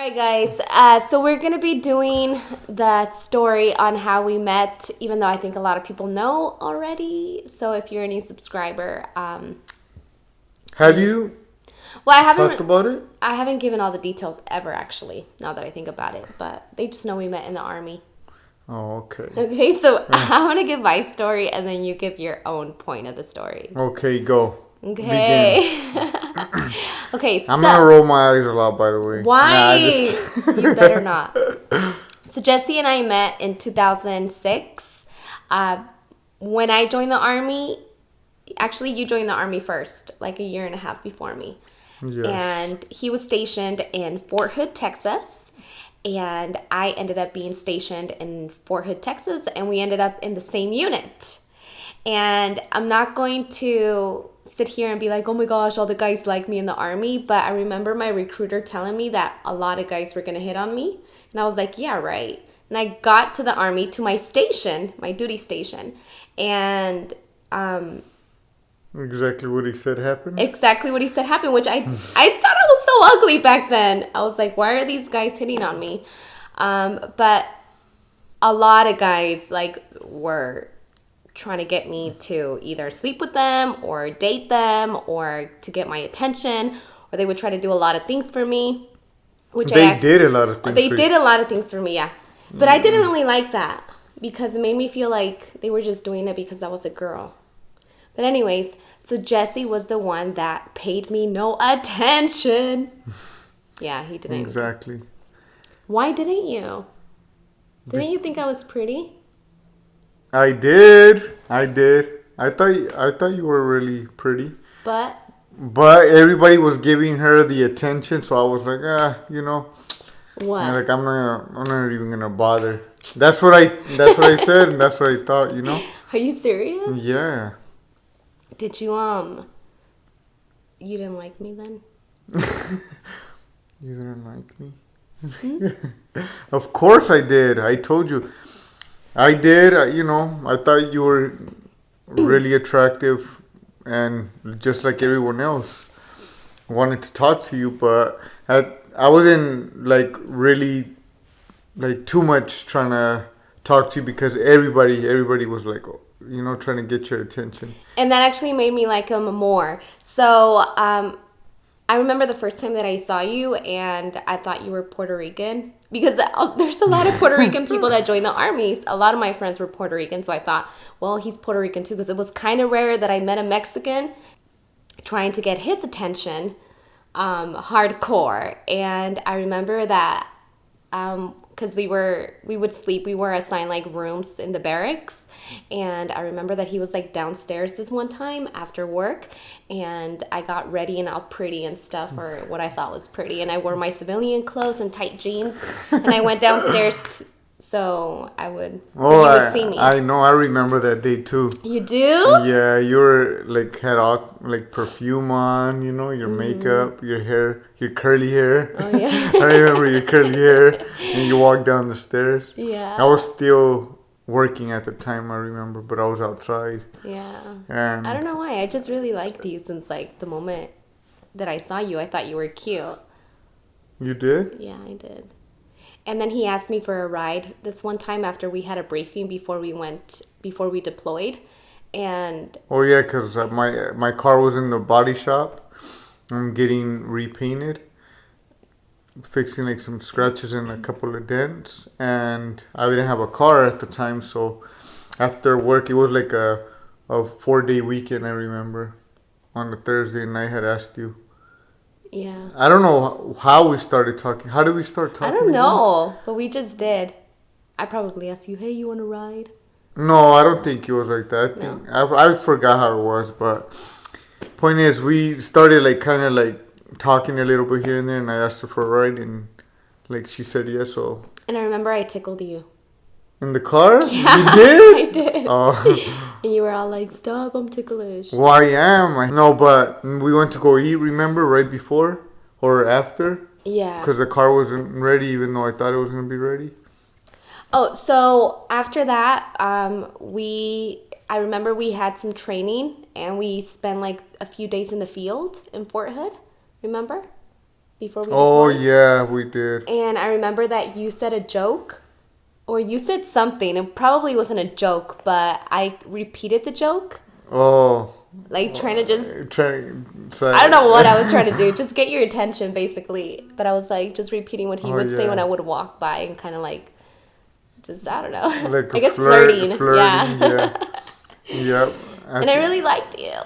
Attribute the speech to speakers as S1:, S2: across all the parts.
S1: right, guys. So we're going to be doing the story on how we met, even though I think a lot of people know already. So if you're a new subscriber,
S2: have you
S1: well, I haven't
S2: talked about it?
S1: I haven't given all the details ever, actually, now that I think about it. But they just know we met in the Army.
S2: Oh, okay.
S1: Okay, so I'm going to give my story, and then you give your own point of the story.
S2: Okay, go.
S1: Okay. Okay, so...
S2: I'm going to roll my eyes a lot, by the way.
S1: Why?
S2: You
S1: better not. So Jesse and I met in 2006. When I joined the Army, actually you joined the Army first, like a year and a half before me.
S2: Yes.
S1: And he was stationed in Fort Hood, Texas. And I ended up being stationed in Fort Hood, Texas. And we ended up in the same unit. And I'm not going to sit here and be like, oh my gosh, all the guys like me in the Army. But I remember my recruiter telling me that a lot of guys were going to hit on me. And I was like, yeah, right. And I got to the Army, to my station, my duty station. And
S2: exactly what he said happened?
S1: Exactly what he said happened, which I thought I was so ugly back then. I was like, why are these guys hitting on me? But a lot of guys were trying to get me to either sleep with them or date them or to get my attention, or they would try to do a lot of things for me.
S2: They did a lot of things
S1: for me, yeah. But I didn't really like that because it made me feel like they were just doing it because I was a girl. But anyways, so Jesse was the one that paid me no attention. Yeah, he didn't.
S2: Exactly.
S1: Why didn't you? Didn't you think I was pretty?
S2: I did. I thought you were really pretty.
S1: But
S2: everybody was giving her the attention, so I was like,
S1: what?
S2: Like I'm not even gonna bother. That's what I said, and that's what I thought.
S1: Are you serious?
S2: Yeah.
S1: Did you you didn't like me then?
S2: You didn't like me? Of course I did. I told you. I did. I thought you were really attractive and just like everyone else wanted to talk to you, but I wasn't really too much trying to talk to you because everybody was trying to get your attention.
S1: And that actually made me like him more. So I remember the first time that I saw you and I thought you were Puerto Rican because there's a lot of Puerto Rican people that join the armies. A lot of my friends were Puerto Rican, so I thought, well, he's Puerto Rican too, because it was kind of rare that I met a Mexican trying to get his attention hardcore. And I remember that because we would sleep, we were assigned rooms in the barracks, and I remember that he was downstairs this one time after work, and I got ready and all pretty and stuff, or what I thought was pretty, and I wore my civilian clothes and tight jeans, and I went downstairs so you would see me.
S2: I know, I remember that day too.
S1: You do?
S2: Yeah, you were had all perfume on, your makeup, your hair, your curly hair.
S1: Oh yeah.
S2: I remember your curly hair, and you walked down the stairs.
S1: Yeah.
S2: I was still working at the time, I remember, but I was outside.
S1: Yeah.
S2: And
S1: I don't know why. I just really liked you since the moment that I saw you. I thought you were cute.
S2: You did?
S1: Yeah, I did. And then he asked me for a ride this one time after we had a briefing before we deployed. And
S2: oh yeah, because my car was in the body shop. I'm getting repainted, fixing some scratches and a couple of dents, and I didn't have a car at the time, so after work, it was a 4-day weekend, I remember. On the Thursday, and I had asked you.
S1: Yeah.
S2: I don't know how we started talking. How did we start talking?
S1: I don't know, but we just did. I probably asked you, hey, you want to ride?
S2: No, I don't think it was like that. I forgot how it was, but point is, we started talking a little bit here and there, and I asked her for a ride, and she said yes. So.
S1: And I remember I tickled you.
S2: In the car?
S1: Yeah,
S2: you did?
S1: I did.
S2: Oh.
S1: And you were all like, stop, I'm ticklish.
S2: Well, I am. No, but we went to go eat, remember, right before or after?
S1: Yeah.
S2: Because the car wasn't ready, even though I thought it was going to be ready.
S1: Oh, so after that, I remember we had some training, and we spent a few days in the field in Fort Hood, remember? before we
S2: Oh
S1: deployed.
S2: yeah, we did.
S1: And I remember that you said a joke, or you said something. It probably wasn't a joke, but I repeated the joke,
S2: Oh,
S1: like trying to just.
S2: try.
S1: I don't know what I was trying to do, just get your attention, basically. But I was like just repeating what he
S2: Oh
S1: would say when I
S2: yeah,
S1: would walk by, and kind of like, just I don't know.
S2: like
S1: I
S2: a
S1: guess flirting.
S2: flirting. Yeah,
S1: Yeah.
S2: yep.
S1: And I really liked you.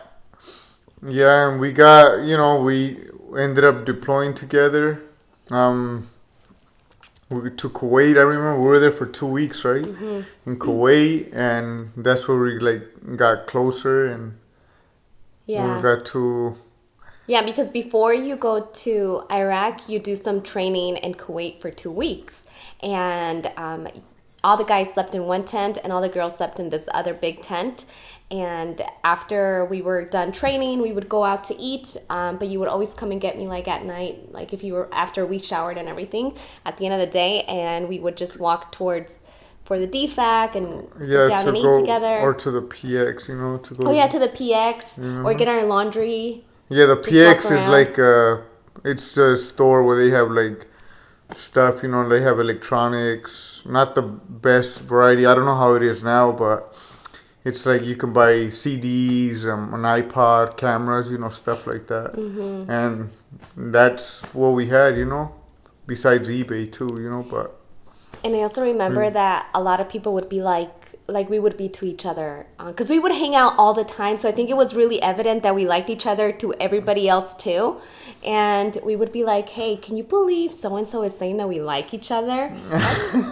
S2: Yeah, and we got, we ended up deploying together. Um, to Kuwait. I remember we were there for 2 weeks, right? In Kuwait, and that's where we like got closer, and we
S1: Yeah.
S2: got to.
S1: Yeah, because before you go to Iraq, you do some training in Kuwait for 2 weeks. And all the guys slept in one tent, and all the girls slept in this other big tent. And after we were done training, we would go out to eat. But you would always come and get me like at night, like if you were after we showered and everything at the end of the day. And we would just walk towards for the DFAC and sit down
S2: To
S1: and eat
S2: go
S1: together.
S2: or to the PX, to go.
S1: Oh, yeah, to the PX or get our laundry.
S2: Yeah, the
S1: Just walk
S2: PX is
S1: around.
S2: like it's a store where they have like stuff. They have electronics, not the best variety. I don't know how it is now, but it's like you can buy CDs, an iPod, cameras, stuff like that. And that's what we had, besides eBay too, but
S1: And I also remember that a lot of people would be like we would be to each other because we would hang out all the time. So I think it was really evident that we liked each other to everybody else too. And we would be like, hey, can you believe so-and-so is saying that we like each other?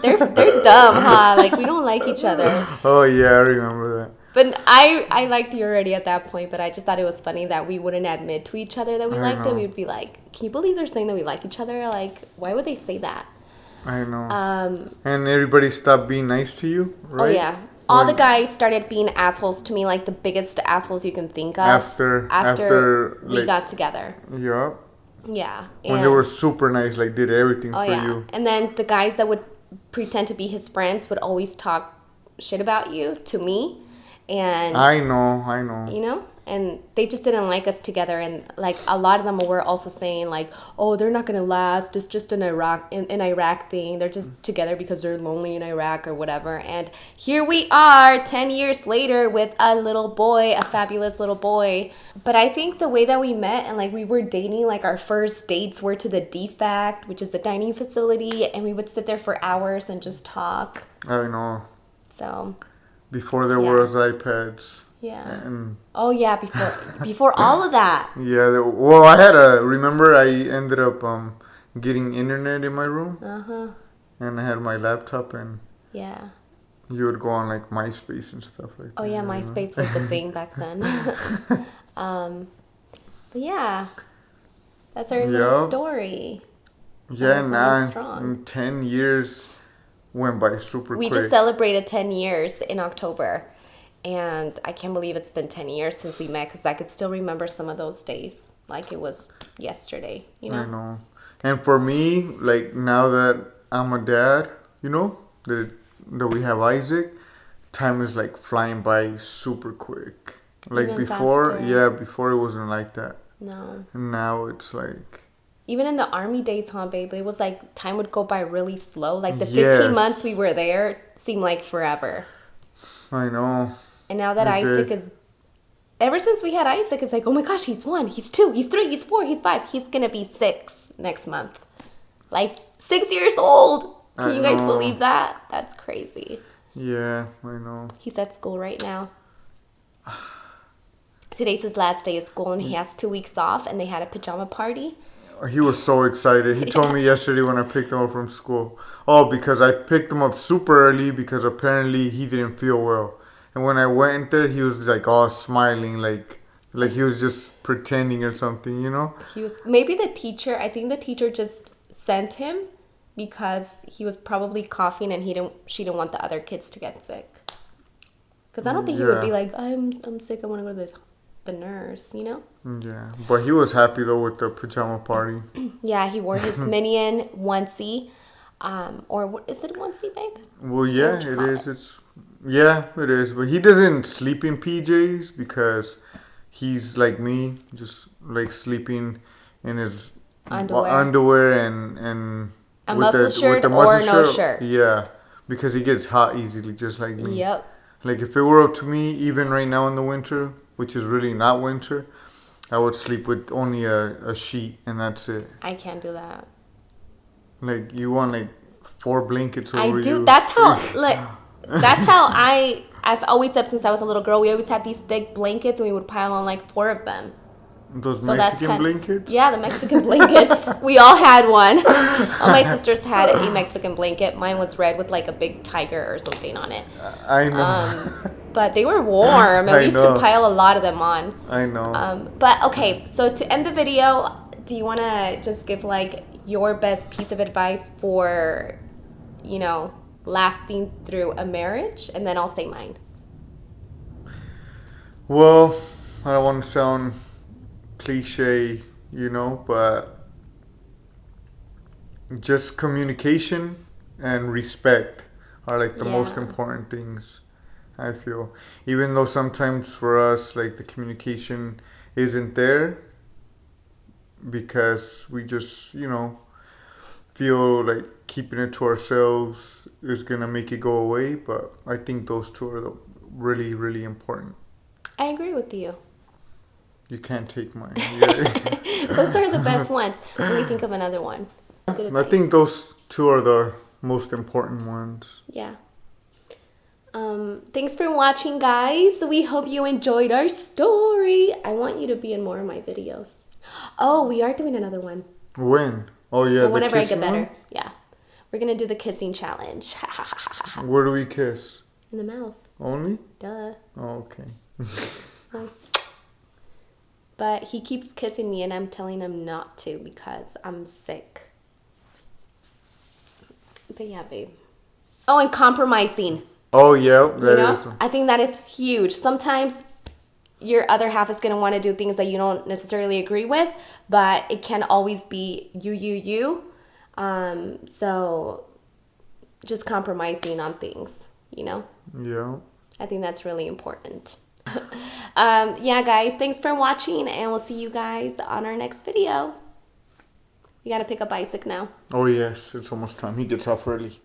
S1: They're dumb, huh? Like we don't like each other.
S2: oh yeah, I remember that.
S1: But I liked you already at that point, but I just thought it was funny that we wouldn't admit to each other that we
S2: I
S1: liked it.
S2: know.
S1: We would be like, can you believe they're saying that we like each other? Like, why would they say that?
S2: I know. And everybody stopped being nice to you, right?
S1: Oh, yeah. All the guys started being assholes to me, like the biggest assholes you can think of. After we
S2: like,
S1: got together.
S2: Yeah.
S1: Yeah.
S2: When they were super nice, like did everything for you.
S1: And then the guys that would pretend to be his friends would always talk shit about you to me. And
S2: I know.
S1: and they just didn't like us together, and like a lot of them were also saying like, oh, they're not gonna last, it's just an Iraq thing, they're just together because they're lonely in Iraq or whatever. And here we are 10 years later with a little boy, a fabulous little boy. But I think the way that we met and like we were dating, like our first dates were to the DFAC, which is the dining facility, and we would sit there for hours and just talk.
S2: I know.
S1: So
S2: Before there was iPads.
S1: yeah.
S2: And
S1: Oh yeah, before all of that.
S2: yeah, well, I had remember I ended up getting internet in my room. And I had my laptop, and
S1: Yeah.
S2: you would go on like MySpace and stuff like that.
S1: Oh yeah, MySpace was a thing back then. But yeah, that's our little story.
S2: Yeah,
S1: Going
S2: now
S1: strong.
S2: 10 years went by super
S1: We
S2: quick.
S1: just celebrated 10 years in October. And I can't believe it's been 10 years since we met, because I could still remember some of those days like it was yesterday,
S2: I know. And for me, like now that I'm a dad, that we have Isaac, time is like flying by super quick. Like
S1: Even
S2: before,
S1: faster.
S2: before it wasn't like that.
S1: No.
S2: And now it's like,
S1: Even in the army days, huh, babe? It was like time would go by really slow. Like the 15
S2: Yes.
S1: months we were there seemed like forever.
S2: I know.
S1: And now that
S2: It
S1: Isaac
S2: did.
S1: is, ever since we had Isaac, it's like, oh my gosh, he's 1, he's 2, he's 3, he's 4, he's 5. He's gonna be 6 next month. Like 6 years old. Can
S2: I
S1: you guys
S2: know.
S1: believe that? That's crazy.
S2: Yeah, I know.
S1: He's at school right now. Today's his last day of school, and he has 2 weeks off, and they had a pajama party.
S2: He was so excited. He told me yesterday when I picked him up from school. Oh, because I picked him up super early because apparently he didn't feel well. And when I went there, he was like all smiling, like he was just pretending or something,
S1: He was maybe the teacher. I think the teacher just sent him because he was probably coughing, and she didn't want the other kids to get sick. Because I don't think he would be
S2: Yeah.
S1: like, I'm sick, I want to go to the nurse,
S2: Yeah, but he was happy though with the pajama party.
S1: Yeah, he wore his Minion onesie. Or what is it, a onesie, babe?
S2: Well, yeah,
S1: would you
S2: it
S1: call
S2: is. It is. But he doesn't sleep in PJs because he's like me, just like sleeping in his
S1: Underwear.
S2: and
S1: A muscle shirt or no shirt.
S2: Yeah, because he gets hot easily, just like me.
S1: Yep.
S2: Like if it were up to me, even right now in the winter, which is really not winter, I would sleep with only a sheet and that's it.
S1: I can't do that.
S2: Like you want like 4 blankets over
S1: I do.
S2: you.
S1: That's how I've always said since I was a little girl. We always had these thick blankets and we would pile on like 4 of them.
S2: Those Mexican blankets?
S1: Yeah, the Mexican blankets. We all had one. All my sisters had a Mexican blanket. Mine was red with like a big tiger or something on it.
S2: I know.
S1: But they were warm, and we used to pile a lot of them on.
S2: I know.
S1: But okay, so to end the video, do you want to just give like your best piece of advice for, lasting through a marriage? And then I'll say mine.
S2: Well, I don't want to sound cliche, but just communication and respect are like the most important things, I feel. Even though sometimes for us, like the communication isn't there because we just, feel like keeping it to ourselves is going to make it go away. But I think those two are really, really important.
S1: I agree with you.
S2: You can't take mine.
S1: Those are the best ones. Let me think of another one.
S2: I think those two are the most important ones.
S1: Yeah. Thanks for watching, guys. We hope you enjoyed our story. I want you to be in more of my videos. Oh, we are doing another one.
S2: When? Oh, yeah.
S1: Whenever I get better. One? Yeah. We're going to do the kissing challenge.
S2: Where do we kiss?
S1: In the mouth.
S2: Only?
S1: Duh.
S2: Oh, okay.
S1: But he keeps kissing me and I'm telling him not to because I'm sick. But yeah, babe. Oh, and compromising.
S2: Oh, yeah. That is.
S1: I think that is huge. Sometimes your other half is going to want to do things that you don't necessarily agree with, but it can always be you. So just compromising on things, Yeah. I think that's really important. Yeah, guys, thanks for watching, and we'll see you guys on our next video. We got to pick up Isaac now.
S2: Oh, yes. It's almost time. He gets off early.